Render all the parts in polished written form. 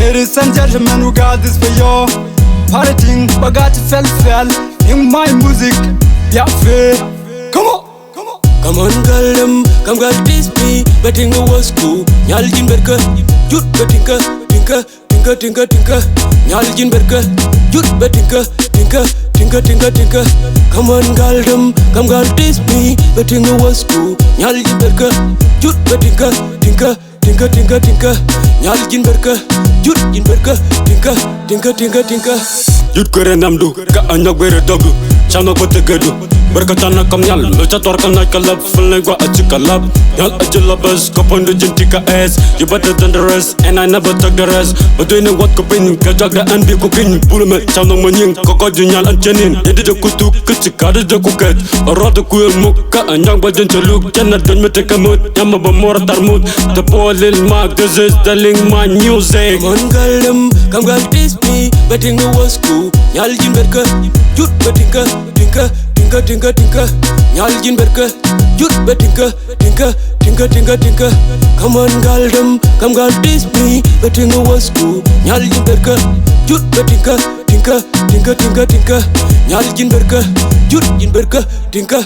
Ladies and gentlemen, we got this for you. Partying, bagati fell in my music. Yeah, fair. Come on. Come on, girl, come girl, tease me. Betting the was cool. Nyaljin berka, jut betinka, tinka. Nyaljin berka, jut betinka, tinka. Come on, girl, come girl, tease me. Betting the was cool. Nyaljin berka, jut betinka, tinka. Nyaljin berka, jut jin berka, tinka. Jut kere namdu, ka anyak bere dogu. Chama kote gedu. Berkatana kam nyal, mecha torkan na kalab, feeling gua achi kalab. Nyal achi labas, kapon de jentika ass. You better than the rest, and I never took the rest. But doing what kopin, kajak da and be cooking. Pulume, chama manying, koko junyal and chenin. Yedi de kutu, kuchikade de kuket. Arada kuya muka, anyang bajan chaluk. Jana don me take a mood, yama ba mora tarmut. The boy Lil Mark, this is telling my music. Come on, girl, come girl, tease me. Betting the was cool. Nyaljin berka, jut betinka, tinka. Nyaljin berka, jut betinka, tinka. Come on, girl, come girl, tease me. Betting the was cool. Nyaljin berka, jut betinka, tinka. Nyaljin berka, jut jin berka, tinka.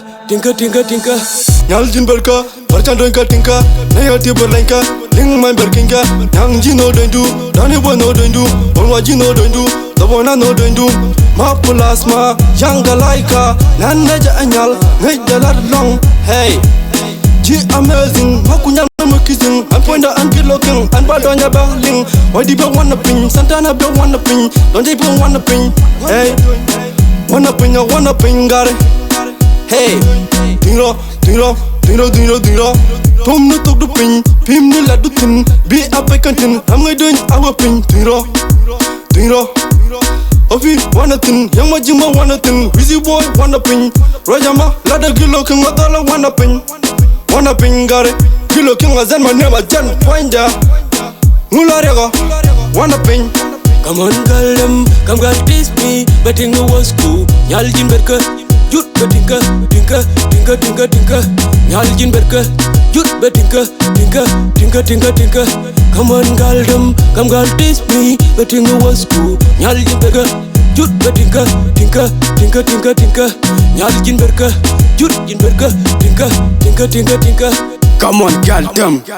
Nyaljin berka, barchandoinka tinka. Nayati berlainka, ling my berkinka. Nyangji no doindu, dani bo no doindu, onwaji no doindu, dabona no doindu. Ma pulasma, yanga laika, nanaja anyal, ngajalar long. Hey, G amazing, makunyal kissing. I'm pointer and good looking, and badonya baling. Why do you wanna pin? Santana don't wanna pin, don't even wanna pin. Hey, wanna pin, got it. Hey, dino. Tom no talk the pin, pim ni la do tin. Be a pekantin, I'm going doing our pin. Dino. Ofi wanna tin, young majima wanna tin. Busy boy wanna pin. Rajama, lada good looking, madala wanna pin, got it. Good looking as my name, a Jan Pointer. Mularego, wanna pin. Come on, girl, tease me. Betting the was cool. Nyaljin berka, jut betinka, tinka. Nyaljin berka, jut betinka, tinka. Come on, girl, tease me. Betting the was cool. Nyaljin berka, jut betinka, tinka. Nyaljin berka, jut jin berka, tinka. Come on, girl,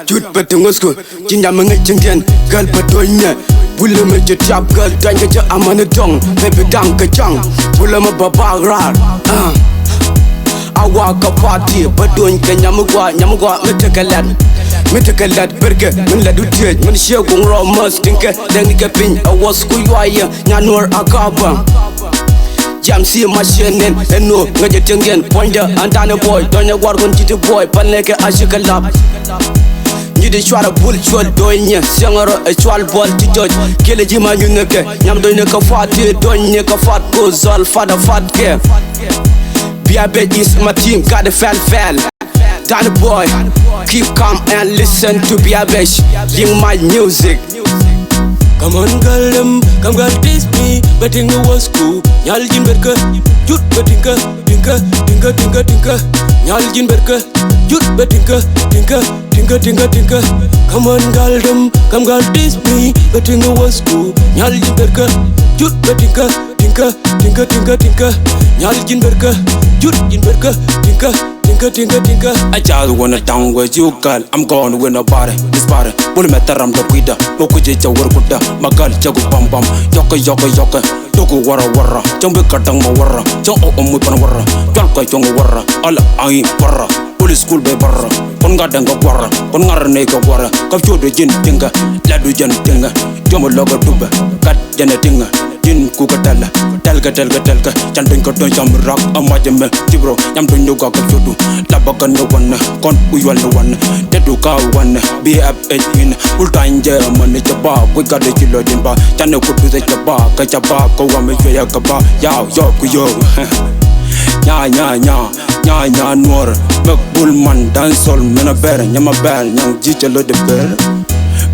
jut betung usku. Jinja mengejenggen, girl bedoinya. Bula me jab girl, dan keja amana dong. Baby dang kejang, bula me babagrar. Awak ke party, bedoin ke nyamugwa me tekalat berke, men ladu jej, men syagong romas tingke, dan dikepin awas kuyaya, nyanur akaba. Jam si machine eno ngajetenggen pointer antana boy donya wargon jiti boy panleke ashikalap. You the shwara bull chol doinya sangaro a chwal ball to judge kele jima nyuneke nyam doinya ka fati doinya ka fat ko zol fada fat ke. Biabe is my team got a fell. Danny boy, keep calm and listen to Biabesh, sing my music. Come on, girl, tease me. Betting the was cool. Nyaljin berka, jut betinka, tinka. Nyaljin berka, jut betinka, tinka. Come on, girl, tease me. Betting the was cool. Nyaljin berka, jut betinka, tinka. Nyaljin berka, jut jin berka, tinka. I just wanna down with you, girl. I'm gonna win a body. This body, will matter. I'm the quida. Mokuja Jawarkuda, Magal Jagu Bam Bam, Yoka. Toku Wara, Jumbo Katang Mawara, Jong Omupan Wara, Jalka Jong Wara, Ala Ai Wara, Police School Bay Barra, Pongadanga Wara, Pongaraneka Wara, Kapcho the Jin Tinga, Ladu Jan Tinga, Jomo Loga Tuba, Kat Janatinga, Jin Kukatala, Telga, Chantinka Jam Rock, Amajame, Tibro, Yam Tunduka Kapchodu, Labaka no one, Con Uyal no one, Teduka one, BF18, Ultan German, Jabba, we got the kilo Jimba, Janaku to the Jabba, Kachaba, Kawame Kaba, Yao, Yo. Nya, Noor, Mek Bullman, Dancehall, Mena Bear, Nyama Bear, Nyang Jichalo de Bear.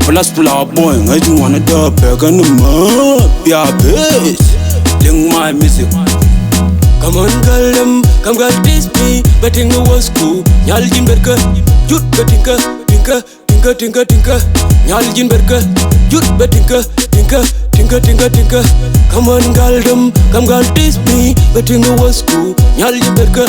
Plus Pula Boy, I don't wanna do back on the mud, yeah, bitch. Ling my music. Come on, girl, tease me. Betting the was cool. Nyaljin berka, jut betinka, tinka. Nyaljin berka, jut betinka, tinka, tinka, tinka, tinka. Come on, girl, come girl, tease me. Betinga was cool. Nyal jimberka,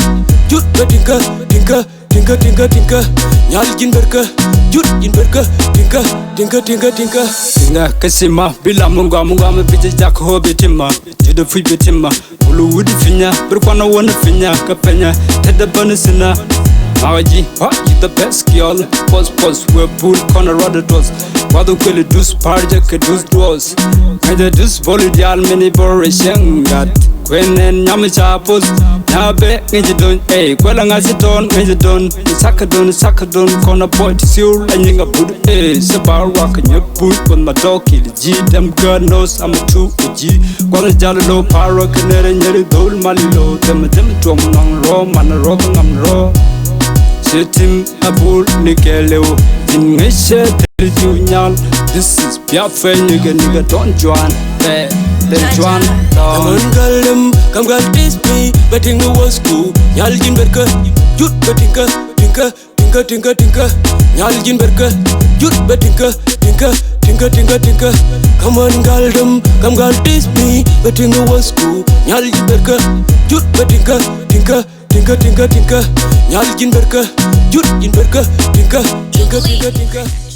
jut betinka, tinka, tinka, tinka, tinka. Nyal jimberka, jut jimberka, tinka, tinka, tinka, tinka. Tinga kasima bila munga me bije jak ho bitima. Judo fui bitima. Ulu wudi finya, berkwana wana finya kapenya. Tada banasina. Mawaji, you the best girl. Pause, we're pool corner rather doors. Wadu kwele dus parja ke dus doors. Kaja dus bolu dial mini bore shengat. Kwenen nyami chapos. Nabe ngeje don, kwela ngasi don, ngeje don. Saka don, kona boy to seal and yinga bud, sabar waka nyeput when my dog kill G. Them God knows I'm a true G. Kwana jalo low power kanere nyeri dol malilo. Them drum nang raw, man a rock ngam raw. Shetim abul nikeleo in ngeshe junyal. This is Biafra nigga don't join then join. Come on girl, come girl tease me. Betinga was cool. Nyal jimberka, jut betinka, tinka, tinka, tinka, tinka. Nyal jimberka, jut betinka, tinka, tinka, tinka, tinka. Come on girl, come girl tease me. Betinga was cool. Nyal jimberka, jut betinka, tinka, tinka, tinka, tinka. Nyal jimberka, jut jimberka, tinka, tinka, tinka, tinka.